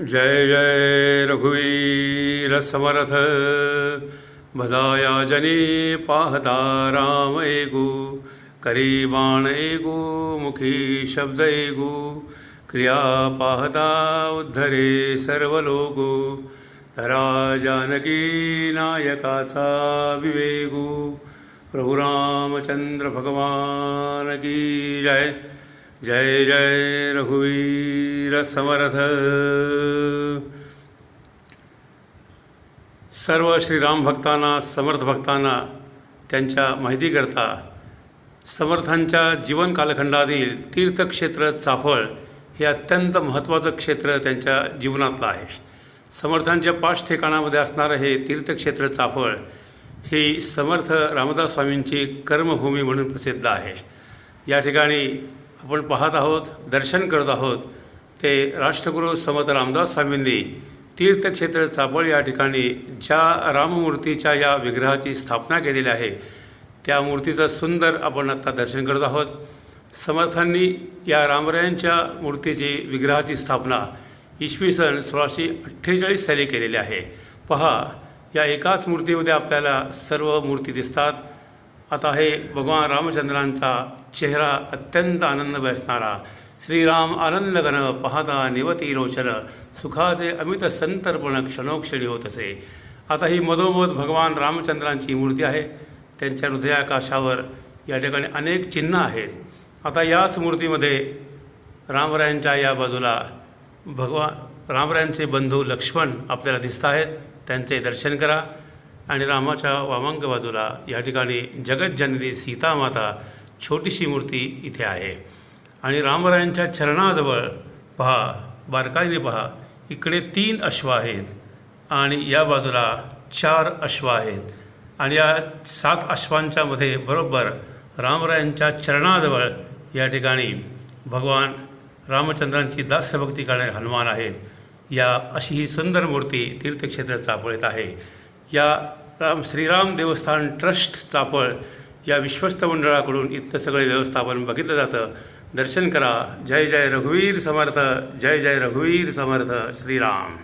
जय जय रघुवीर समर्थ। भजाया जनी पाहता राम ऐगू, करी बाण ऐगू, मुखी शब्द ऐगू, क्रिया पाहता उद्धरे सर्व लोगू, धरा जानकी नायकाचा विवेगू। प्रभु रामचंद्र भगवान की जय। जय जय रघुवीर समर्थ। सर्व श्रीराम भक्तांना, समर्थ भक्तांना त्यांच्या माहितीकरता समर्थांच्या जीवन कालखंडातील तीर्थक्षेत्र चाफळ हे अत्यंत महत्त्वाचं क्षेत्र त्यांच्या जीवनातलं आहे। समर्थांच्या 5 ठिकाणामध्ये असणारं हे तीर्थक्षेत्र चाफळ ही समर्थ रामदास स्वामींची कर्मभूमी म्हणून प्रसिद्ध आहे। या ठिकाणी आपण पाहत आहोत, दर्शन करत आहोत ते राष्ट्रगुरू समर्थ रामदास स्वामींनी तीर्थक्षेत्र चाफळ या ठिकाणी ज्या राममूर्तीच्या या विग्रहाची स्थापना केलेली आहे त्या मूर्तीचं सुंदर आपण आत्ता दर्शन करत आहोत। समर्थांनी या रामरायांच्या मूर्तीची विग्रहाची स्थापना इसवी सन 1648 साली केलेली आहे। पहा, या एकाच मूर्तीमध्ये आपल्याला सर्व मूर्ती दिसतात। आता हे भगवान रामचंद्रांचा चेहरा अत्यंत आनंदमय असणारा, श्रीराम आनंदघन पाहता निवती रोचन, सुखाचे अमित संतर्पण क्षणोक्षणी होत असे। आता ही मधोमध भगवान रामचंद्रांची मूर्ती आहे। त्यांच्या हृदयाकाशावर या ठिकाणी अनेक चिन्ह आहेत। आता याच मूर्तीमध्ये रामरायांच्या या बाजूला रामरायांचे बंधू लक्ष्मण आपल्याला दिसत आहेत, त्यांचे दर्शन करा। आणि रामाच्या वामांग बाजूला या ठिकाणी जगज्जननी सीतामाता छोटीशी मूर्ती इथे आहे। आणि रामरायांच्या चरणाजवळ पहा, बारकाईने पहा, इकडे 3 अश्व आहेत आणि या बाजूला 4 अश्व आहेत। आणि या 7 अश्वांच्या मध्ये बरोबर रामरायांच्या चरणाजवळ या ठिकाणी भगवान रामचंद्रांची दास्यभक्ती करणारे हनुमान आहेत। या अशी ही सुंदर मूर्ती तीर्थक्षेत्र चाफळीत आहे। या श्रीराम देवस्थान ट्रस्ट चाफळ या विश्वस्त मंडळाकडून इथलं सगळे व्यवस्थापन बघितलं जातं। दर्शन करा। जय जय रघुवीर समर्थ। जय जय रघुवीर समर्थ। श्रीराम।